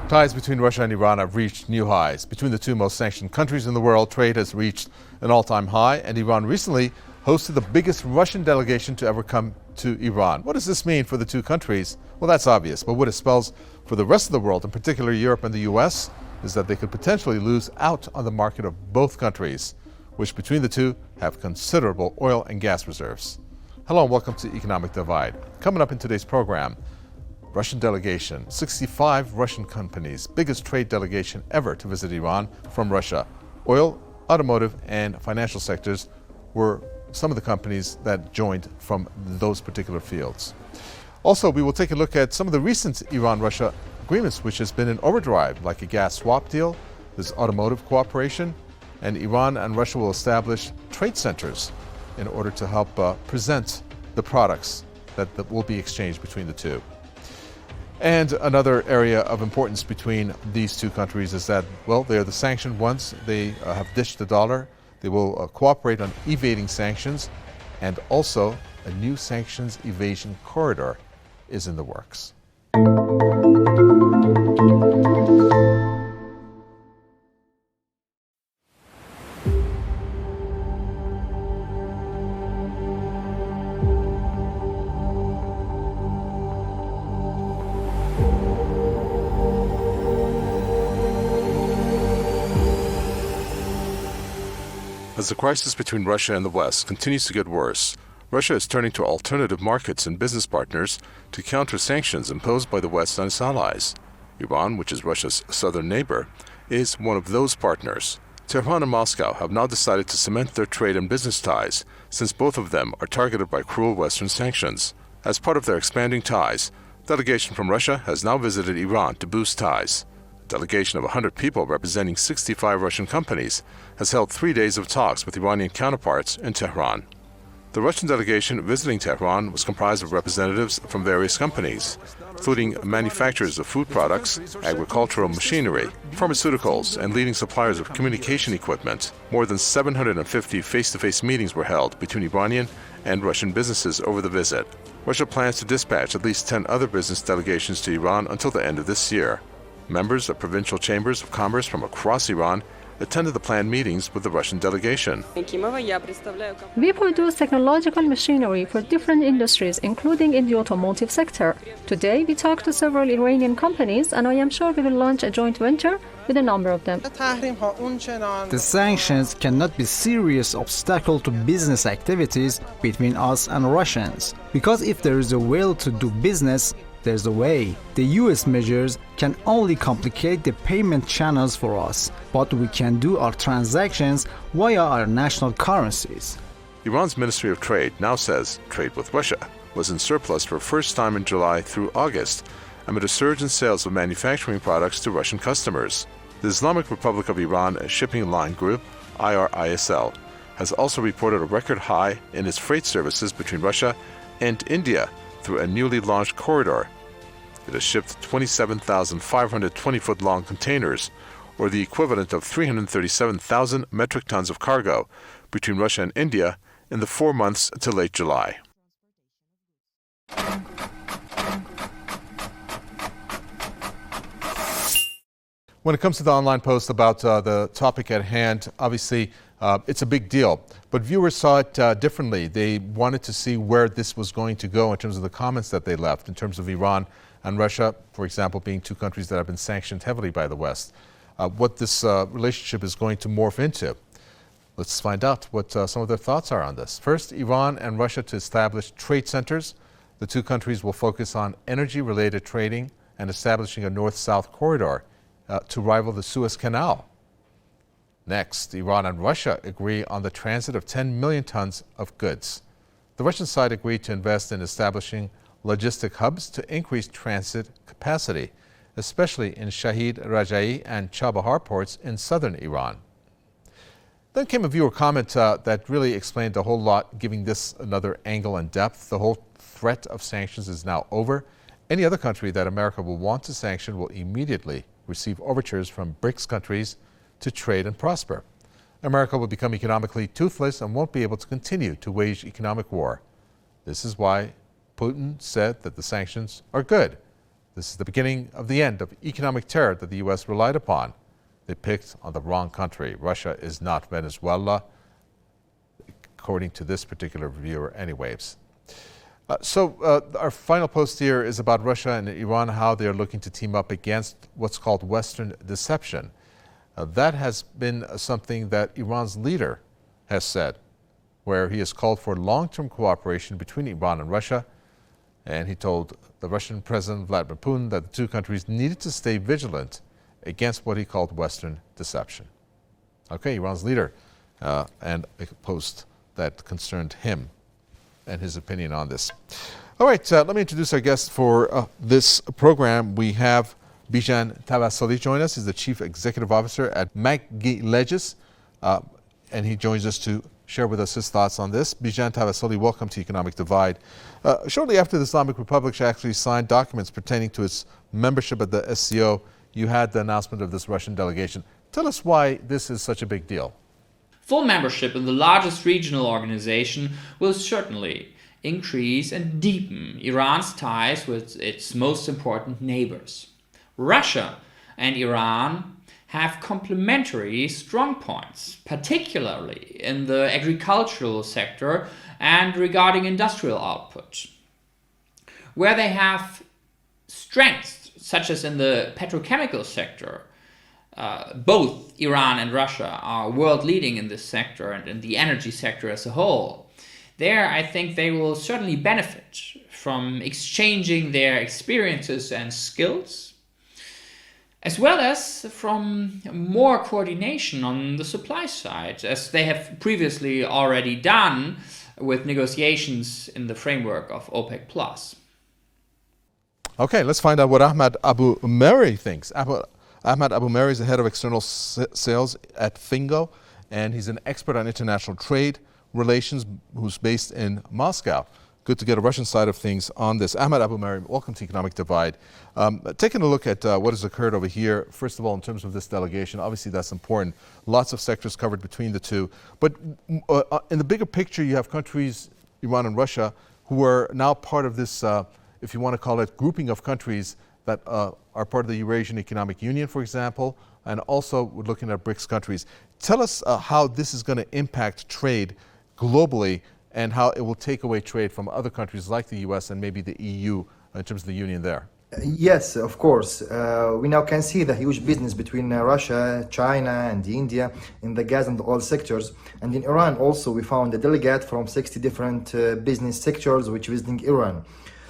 Ties between Russia and Iran have reached new highs. Between the two most sanctioned countries in the world, trade has reached an all-time high, and Iran recently hosted the biggest Russian delegation to ever come to Iran. What does this mean for the two countries? Well, that's obvious, but what it spells for the rest of the world, in particular Europe and the US, is that they could potentially lose out on the market of both countries, which between the two have considerable oil and gas reserves. Hello and welcome to Economic Divide. Coming up in today's program, Russian delegation, 65 Russian companies, biggest trade delegation ever to visit Iran from Russia. Oil, automotive, and financial sectors were some of the companies that joined from those particular fields. Also, we will take a look at some of the recent Iran-Russia agreements, which has been in overdrive, like a gas swap deal, there's automotive cooperation, and Iran and Russia will establish trade centers in order to help present the products that will be exchanged between the two. And another area of importance between these two countries is that, well, they are the sanctioned ones. They have dished the dollar. They will cooperate on evading sanctions. And also, a new sanctions evasion corridor is in the works. As the crisis between Russia and the West continues to get worse, Russia is turning to alternative markets and business partners to counter sanctions imposed by the West and its allies. Iran, which is Russia's southern neighbor, is one of those partners. Tehran and Moscow have now decided to cement their trade and business ties, since both of them are targeted by cruel Western sanctions. As part of their expanding ties, a delegation from Russia has now visited Iran to boost ties. A delegation of 100 people representing 65 Russian companies has held 3 days of talks with Iranian counterparts in Tehran. The Russian delegation visiting Tehran was comprised of representatives from various companies, including manufacturers of food products, agricultural machinery, pharmaceuticals, and leading suppliers of communication equipment. More than 750 face-to-face meetings were held between Iranian and Russian businesses over the visit. Russia plans to dispatch at least 10 other business delegations to Iran until the end of this year. Members of provincial chambers of commerce from across Iran attended the planned meetings with the Russian delegation. We produce technological machinery for different industries, including in the automotive sector. Today, we talked to several Iranian companies, and I am sure we will launch a joint venture with a number of them. The sanctions cannot be a serious obstacle to business activities between us and Russians, because if there is a will to do business, there's a way. The US measures can only complicate the payment channels for us, but we can do our transactions via our national currencies. Iran's Ministry of Trade now says trade with Russia was in surplus for the first time in July through August, amid a surge in sales of manufacturing products to Russian customers. The Islamic Republic of Iran Shipping Line Group, IRISL, has also reported a record high in its freight services between Russia and India through a newly launched corridor. It has shipped 27,520-foot-long containers, or the equivalent of 337,000 metric tons of cargo, between Russia and India in the 4 months to late July. When it comes to the online post about the topic at hand, obviously it's a big deal, but viewers saw it differently. They wanted to see where this was going to go in terms of the comments that they left, in terms of Iran and Russia, for example, being two countries that have been sanctioned heavily by the West. What this relationship is going to morph into. Let's find out what some of their thoughts are on this. First, Iran and Russia to establish trade centers. The two countries will focus on energy-related trading and establishing a north-south corridor to rival the Suez Canal. Next, Iran and Russia agree on the transit of 10 million tons of goods. The Russian side agreed to invest in establishing logistic hubs to increase transit capacity, especially in Shahid Raja'i and Chabahar ports in southern Iran. Then came a viewer comment that really explained a whole lot, giving this another angle and depth. The whole threat of sanctions is now over. Any other country that America will want to sanction will immediately receive overtures from BRICS countries to trade and prosper. America will become economically toothless and won't be able to continue to wage economic war. This is why Putin said that the sanctions are good. This is the beginning of the end of economic terror that the U.S. relied upon. They picked on the wrong country. Russia is not Venezuela, according to this particular reviewer anyways. Our final post here is about Russia and Iran, how they're looking to team up against what's called Western deception. That has been something that Iran's leader has said, where he has called for long-term cooperation between Iran and Russia. And he told the Russian President Vladimir Putin that the two countries needed to stay vigilant against what he called Western deception. Okay, Iran's leader, and a post that concerned him and his opinion on this. All right, let me introduce our guest for this program. We have Bijan Tavassoli join us. He's the Chief Executive Officer at Maggi-Legis, and he joins us to share with us his thoughts on this. Bijan Tavassoli, welcome to Economic Divide. Shortly after the Islamic Republic actually signed documents pertaining to its membership at the SCO, you had the announcement of this Russian delegation. Tell us why this is such a big deal. Full membership in the largest regional organization will certainly increase and deepen Iran's ties with its most important neighbors. Russia and Iran have complementary strong points, particularly in the agricultural sector and regarding industrial output. Where they have strengths, such as in the petrochemical sector, both Iran and Russia are world leading in this sector and in the energy sector as a whole. There, I think they will certainly benefit from exchanging their experiences and skills, as well as from more coordination on the supply side, as they have previously already done with negotiations in the framework of OPEC+. Okay, let's find out what Ahmad Abu-Meri thinks. Ahmad Abu-Meri is the head of external sales at Fingo, and he's an expert on international trade relations who's based in Moscow. Good to get a Russian side of things on this. Ahmad Abu-Meri, welcome to Economic Divide. Taking a look at what has occurred over here, first of all, in terms of this delegation, obviously that's important. Lots of sectors covered between the two. But in the bigger picture, you have countries, Iran and Russia, who are now part of this, if you want to call it, grouping of countries that are part of the Eurasian Economic Union, for example, and also we're looking at BRICS countries. Tell us how this is going to impact trade globally and how it will take away trade from other countries like the US and maybe the EU in terms of the union there. Yes, of course. We now can see the huge business between Russia, China, and India in the gas and oil sectors. And in Iran also, we found a delegate from 60 different business sectors which visiting Iran.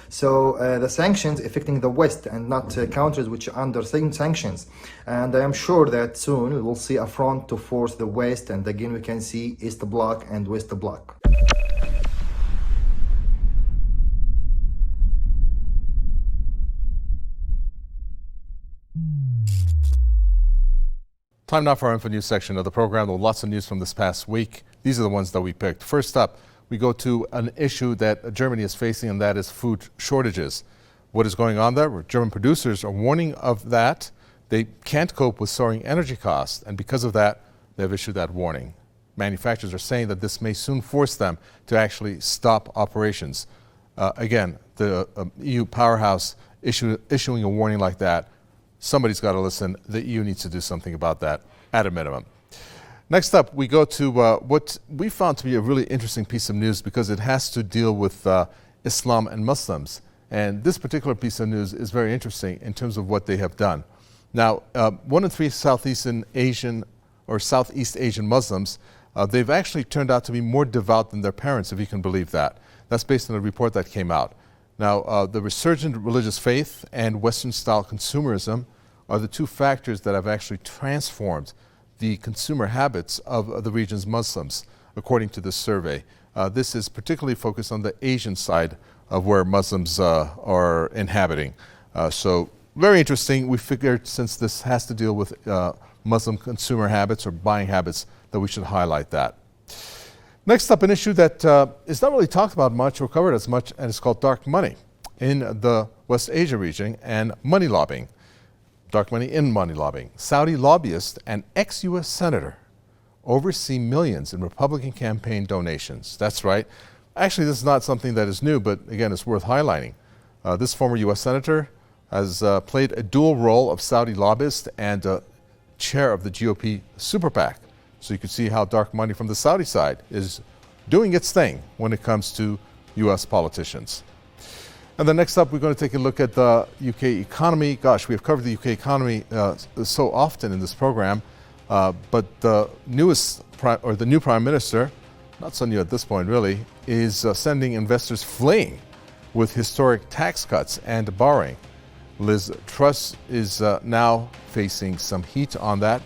So the sanctions affecting the West and not countries which are under sanctions. And I am sure that soon we will see a front to force the West, and again we can see East Bloc and West Bloc. Time now for our info news section of the program. There were lots of news from this past week. These are the ones that we picked. First up, we go to an issue that Germany is facing, and that is food shortages. What is going on there? German producers are warning of that. They can't cope with soaring energy costs, and because of that, they've issued that warning. Manufacturers are saying that this may soon force them to actually stop operations. Again, the EU powerhouse issuing a warning like that, somebody's got to listen. The EU needs to do something about that at a minimum. Next up, we go to what we found to be a really interesting piece of news because it has to deal with Islam and Muslims. And this particular piece of news is very interesting in terms of what they have done. Now, 1 in 3 Southeast Asian Muslims, they've actually turned out to be more devout than their parents, if you can believe that. That's based on a report that came out. Now, the resurgent religious faith and Western-style consumerism are the two factors that have actually transformed the consumer habits of the region's Muslims, according to this survey. This is particularly focused on the Asian side of where Muslims are inhabiting. So very interesting. We figured since this has to deal with Muslim consumer habits or buying habits that we should highlight that. Next up, an issue that is not really talked about much or covered as much, and it's called dark money in the West Asia region and money lobbying. Dark money in money lobbying. Saudi lobbyist and ex-U.S. senator oversee millions in Republican campaign donations. That's right. Actually, this is not something that is new, but again, it's worth highlighting. This former U.S. senator has played a dual role of Saudi lobbyist and chair of the GOP super PAC. So you can see how dark money from the Saudi side is doing its thing when it comes to U.S. politicians. And then next up, we're going to take a look at the UK economy. Gosh, we have covered the UK economy so often in this program, but the new Prime Minister, not so new at this point really, is sending investors fleeing with historic tax cuts and borrowing. Liz Truss is now facing some heat on that.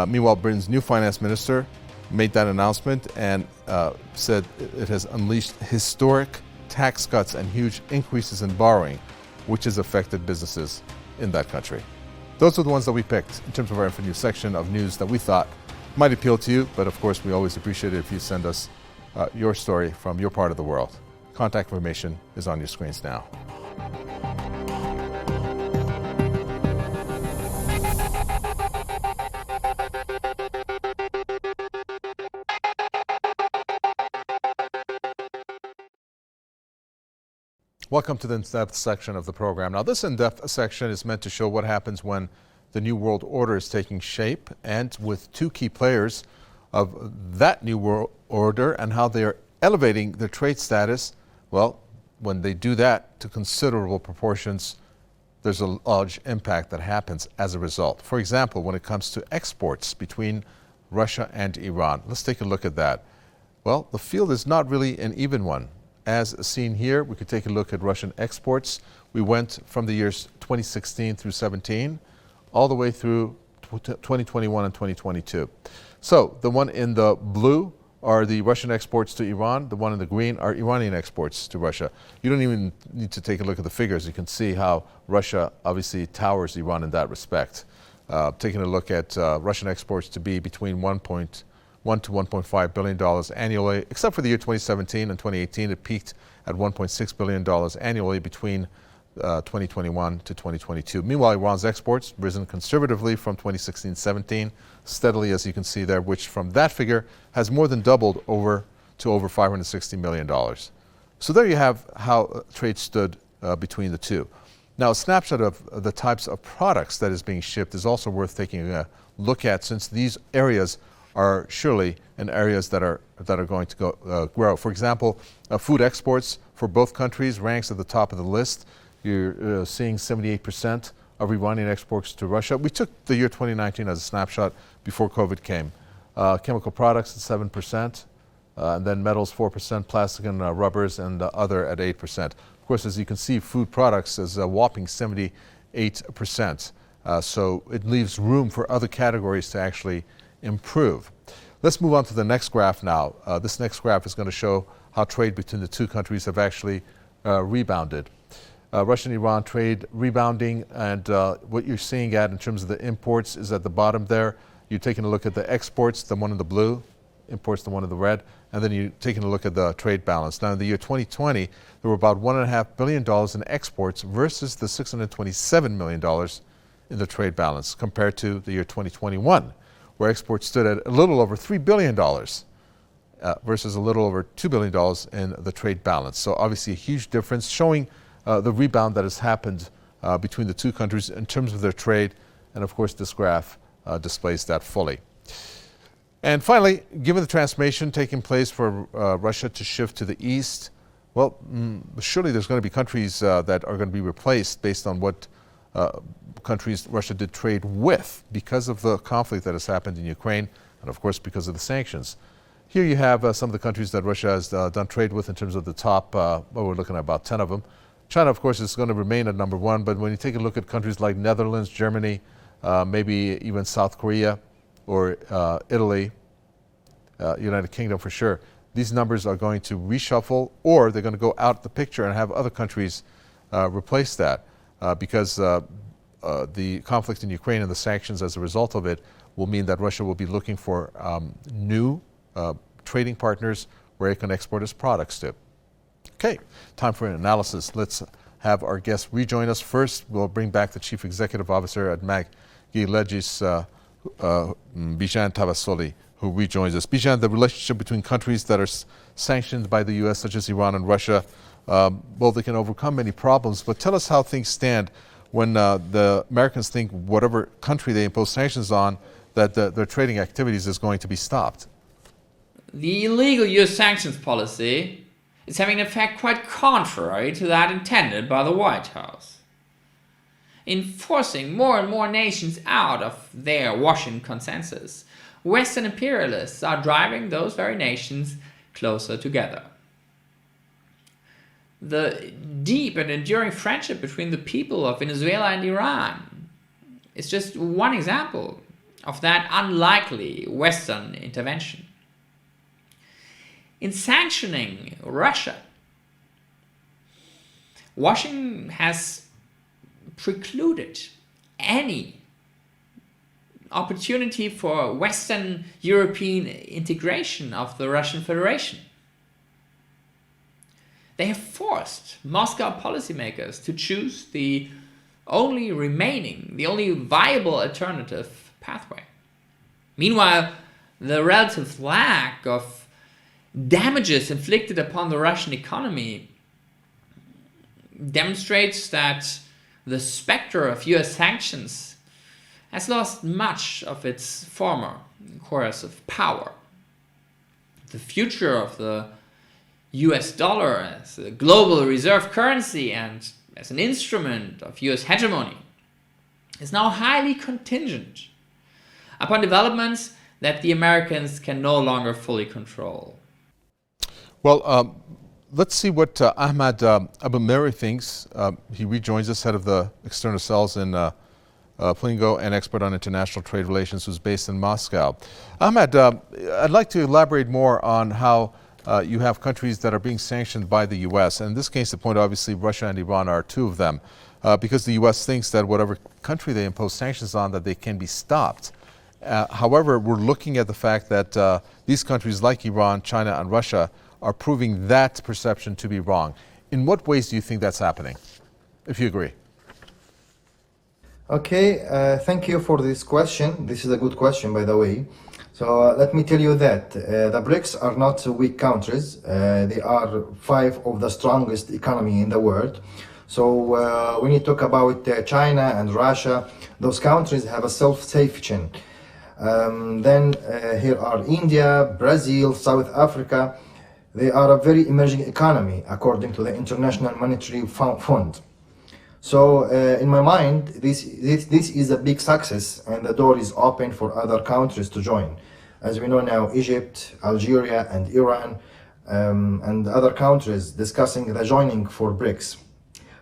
Meanwhile, Britain's new finance minister made that announcement and said it has unleashed historic tax cuts and huge increases in borrowing, which has affected businesses in that country. Those are the ones that we picked in terms of our Info News section of news that we thought might appeal to you, but of course we always appreciate it if you send us your story from your part of the world. Contact information is on your screens now. Welcome to the In-Depth section of the program. Now, this In-Depth section is meant to show what happens when the New World Order is taking shape, and with two key players of that New World Order and how they are elevating their trade status. Well, when they do that to considerable proportions, there's a large impact that happens as a result. For example, when it comes to exports between Russia and Iran. Let's take a look at that. Well, the field is not really an even one. As seen here, we could take a look at Russian exports. We went from the years 2016 through 17, all the way through 2021 and 2022. So the one in the blue are the Russian exports to Iran. The one in the green are Iranian exports to Russia. You don't even need to take a look at the figures. You can see how Russia obviously towers Iran in that respect. Taking a look at Russian exports to be between $1 to $1.5 billion annually, except for the year 2017 and 2018. It peaked at $1.6 billion annually between 2021 to 2022. Meanwhile, Iran's exports risen conservatively from 2016-17, steadily, as you can see there, which from that figure has more than doubled to over $560 million. So there you have how trade stood between the two. Now, a snapshot of the types of products that is being shipped is also worth taking a look at, since these areas are surely in areas that are going to grow. For example, food exports for both countries ranks at the top of the list. You're seeing 78% of Iranian exports to Russia. We took the year 2019 as a snapshot before COVID came. Chemical products at 7%, and then metals 4%, plastic and rubbers and other at 8%. Of course, as you can see, food products is a whopping 78%. So it leaves room for other categories to actually improve. Let's move on to the next graph now. This next graph is going to show how trade between the two countries have actually rebounded. Russia and Iran trade rebounding, and what you're seeing in terms of the imports is at the bottom there. You're taking a look at the exports, the one in the blue, imports the one in the red, and then you're taking a look at the trade balance. Now, in the year 2020, there were about $1.5 billion in exports versus the $627 million in the trade balance, compared to the year 2021, where exports stood at a little over $3 billion versus a little over $2 billion in the trade balance. So obviously a huge difference, showing the rebound that has happened between the two countries in terms of their trade. And of course, this graph displays that fully. And finally, given the transformation taking place for Russia to shift to the east, well, surely there's going to be countries that are going to be replaced based on what countries Russia did trade with because of the conflict that has happened in Ukraine, and of course because of the sanctions. Here you have some of the countries that Russia has done trade with in terms of the top, well, we're looking at about 10 of them. China, of course, is going to remain at number one, but when you take a look at countries like Netherlands, Germany, maybe even South Korea or Italy, United Kingdom for sure, these numbers are going to reshuffle, or they're going to go out the picture and have other countries replace that. Because the conflict in Ukraine and the sanctions as a result of it will mean that Russia will be looking for new trading partners where it can export its products to. Okay, time for an analysis. Let's have our guests rejoin us. First, we'll bring back the Chief Executive Officer at Maggi Legis, Bijan Tavassoli, who rejoins us. Bijan, the relationship between countries that are sanctioned by the U.S., such as Iran and Russia, well, they can overcome many problems, but tell us how things stand when the Americans think whatever country they impose sanctions on, that their trading activities is going to be stopped? The illegal US sanctions policy is having an effect quite contrary to that intended by the White House. In forcing more and more nations out of their Washington consensus, Western imperialists are driving those very nations closer together. The deep and enduring friendship between the people of Venezuela and Iran is just one example of that unlikely Western intervention. In sanctioning Russia, Washington has precluded any opportunity for Western European integration of the Russian Federation. They have forced Moscow policymakers to choose the only viable alternative pathway. Meanwhile, the relative lack of damages inflicted upon the Russian economy demonstrates that the specter of US sanctions has lost much of its former coercive power. The future of the US dollar as a global reserve currency and as an instrument of US hegemony is now highly contingent upon developments that the Americans can no longer fully control. Well, let's see what Ahmad Abulmeri thinks. He rejoins us, head of the external sales in Plingo and expert on international trade relations, who's based in Moscow. Ahmad, I'd like to elaborate more on how you have countries that are being sanctioned by the U.S. And in this case, the point, obviously, Russia and Iran are two of them, because the U.S. thinks that whatever country they impose sanctions on, that they can be stopped. However, we're looking at the fact that these countries like Iran, China, and Russia are proving that perception to be wrong. In what ways do you think that's happening, if you agree? Okay, thank you for this question. This is a good question, by the way. So let me tell you that the BRICS are not weak countries. They are 5 of the strongest economy in the world. So when you talk about China and Russia, those countries have a self-sufficient. Then here are India, Brazil, South Africa. They are a very emerging economy according to the International Monetary Fund. So in my mind, this is a big success, and the door is open for other countries to join. As we know now, Egypt, Algeria, and Iran, and other countries discussing the joining for BRICS.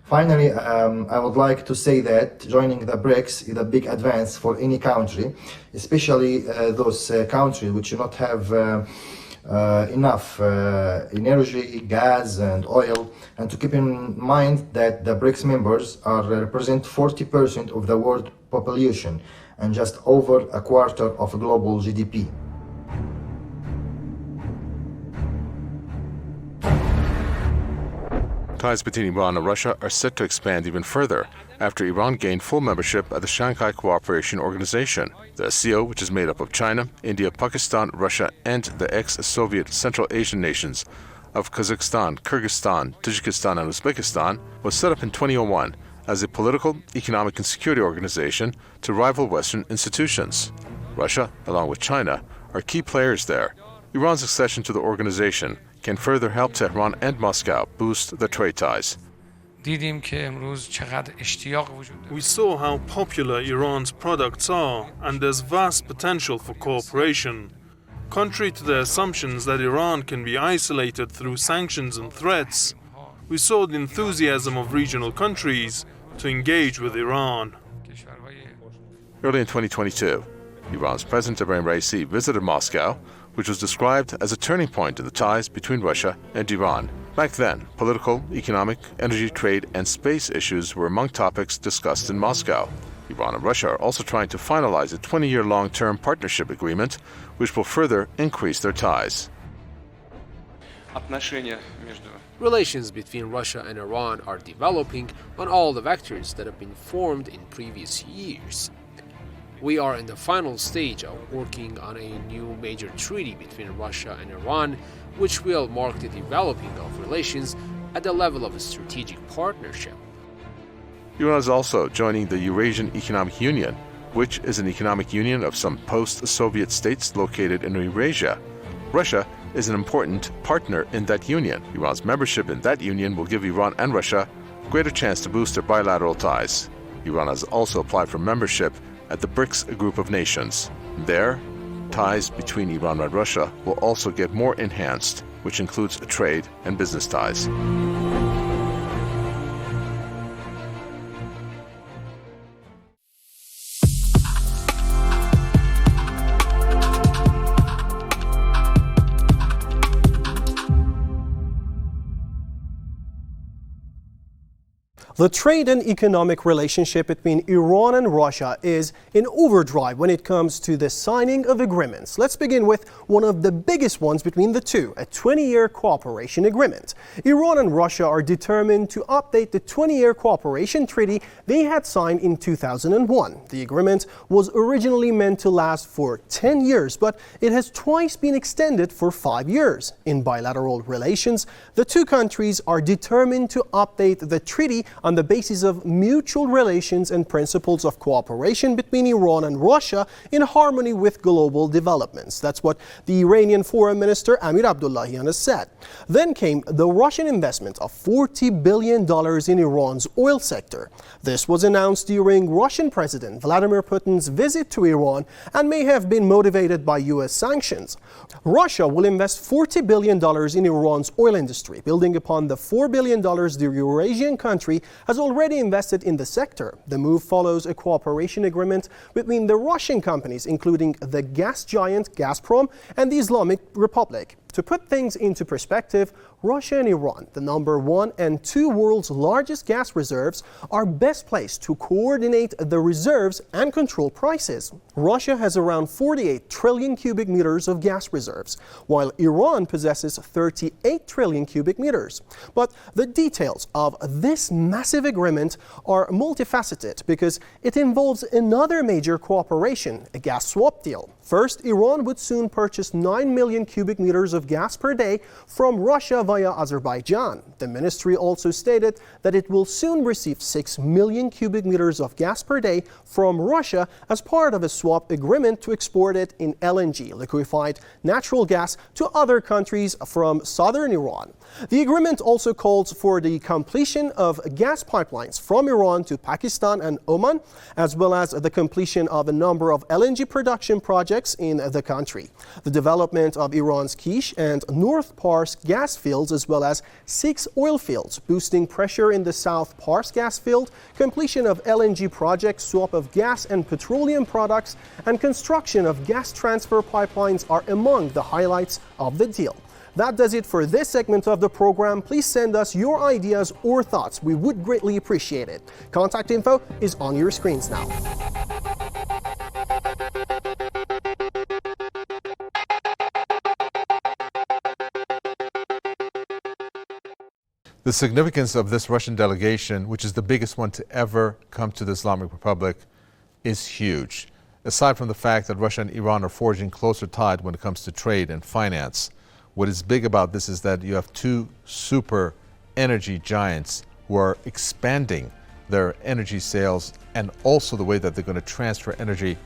Finally, I would like to say that joining the BRICS is a big advance for any country, especially those countries which do not have enough energy, gas, and oil. And to keep in mind that the BRICS members represent 40% of the world population and just over a quarter of global GDP. Ties between Iran and Russia are set to expand even further after Iran gained full membership at the Shanghai Cooperation Organization, the SCO, which is made up of China, India, Pakistan, Russia, and the ex-Soviet Central Asian nations of Kazakhstan, Kyrgyzstan, Tajikistan, and Uzbekistan, was set up in 2001 as a political, economic, and security organization to rival Western institutions. Russia, along with China, are key players there. Iran's accession to the organization can further help Tehran and Moscow boost the trade ties. We saw how popular Iran's products are, and there's vast potential for cooperation. Contrary to the assumptions that Iran can be isolated through sanctions and threats, we saw the enthusiasm of regional countries to engage with Iran. Early in 2022, Iran's President Ebrahim Raisi visited Moscow, which was described as a turning point in the ties between Russia and Iran. Back then, political, economic, energy, trade, and space issues were among topics discussed in Moscow. Iran and Russia are also trying to finalize a 20-year long-term partnership agreement, which will further increase their ties. Relations between Russia and Iran are developing on all the vectors that have been formed in previous years. We are in the final stage of working on a new major treaty between Russia and Iran, which will mark the developing of relations at the level of a strategic partnership. Iran is also joining the Eurasian Economic Union, which is an economic union of some post-Soviet states located in Eurasia. Russia is an important partner in that union. Iran's membership in that union will give Iran and Russia a greater chance to boost their bilateral ties. Iran has also applied for membership at the BRICS group of nations. There, ties between Iran and Russia will also get more enhanced, which includes trade and business ties. The trade and economic relationship between Iran and Russia is in overdrive when it comes to the signing of agreements. Let's begin with one of the biggest ones between the two, a 20-year cooperation agreement. Iran and Russia are determined to update the 20-year cooperation treaty they had signed in 2001. The agreement was originally meant to last for 10 years, but it has twice been extended for 5 years. In bilateral relations, the two countries are determined to update the treaty on the basis of mutual relations and principles of cooperation between Iran and Russia in harmony with global developments. That's what the Iranian Foreign Minister Amir Abdullahian has said. Then came the Russian investment of $40 billion in Iran's oil sector. This was announced during Russian President Vladimir Putin's visit to Iran and may have been motivated by U.S. sanctions. Russia will invest $40 billion in Iran's oil industry, building upon the $4 billion the Eurasian country has already invested in the sector. The move follows a cooperation agreement between the Russian companies, including the gas giant Gazprom and the Islamic Republic. To put things into perspective, Russia and Iran, the number 1 and 2 world's largest gas reserves, are best placed to coordinate the reserves and control prices. Russia has around 48 trillion cubic meters of gas reserves, while Iran possesses 38 trillion cubic meters. But the details of this massive agreement are multifaceted because it involves another major cooperation, a gas swap deal. First, Iran would soon purchase 9 million cubic meters of gas per day from Russia via Azerbaijan. The ministry also stated that it will soon receive 6 million cubic meters of gas per day from Russia as part of a swap agreement to export it in LNG, liquefied natural gas, to other countries from southern Iran. The agreement also calls for the completion of gas pipelines from Iran to Pakistan and Oman, as well as the completion of a number of LNG production projects in the country. The development of Iran's Kish and North Pars gas fields, as well as 6 oil fields, boosting pressure in the South Pars gas field, completion of LNG projects, swap of gas and petroleum products, and construction of gas transfer pipelines are among the highlights of the deal. That does it for this segment of the program. Please send us your ideas or thoughts. We would greatly appreciate it. Contact info is on your screens now. The significance of this Russian delegation, which is the biggest one to ever come to the Islamic Republic, is huge. Aside from the fact that Russia and Iran are forging closer ties when it comes to trade and finance, what is big about this is that you have two super energy giants who are expanding their energy sales and also the way that they're going to transfer energy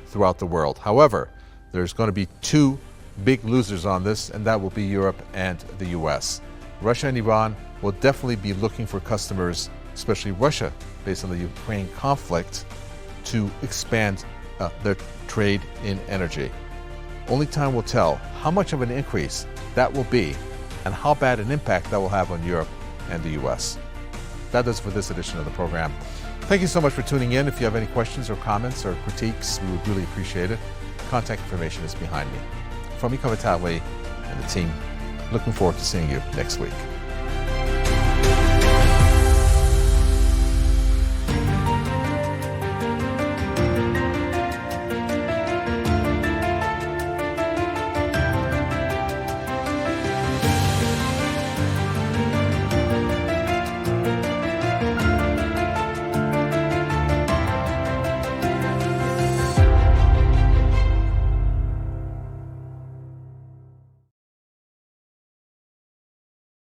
throughout the world. However, there's going to be two big losers on this, and that will be Europe and the US. Russia and Iran will definitely be looking for customers, especially Russia, based on the Ukraine conflict, to expand their trade in energy. Only time will tell how much of an increase that will be and how bad an impact that will have on Europe and the US. That does it for this edition of the program. Thank you so much for tuning in. If you have any questions or comments or critiques, we would really appreciate it. Contact information is behind me. From Ika Vitale and the team, looking forward to seeing you next week.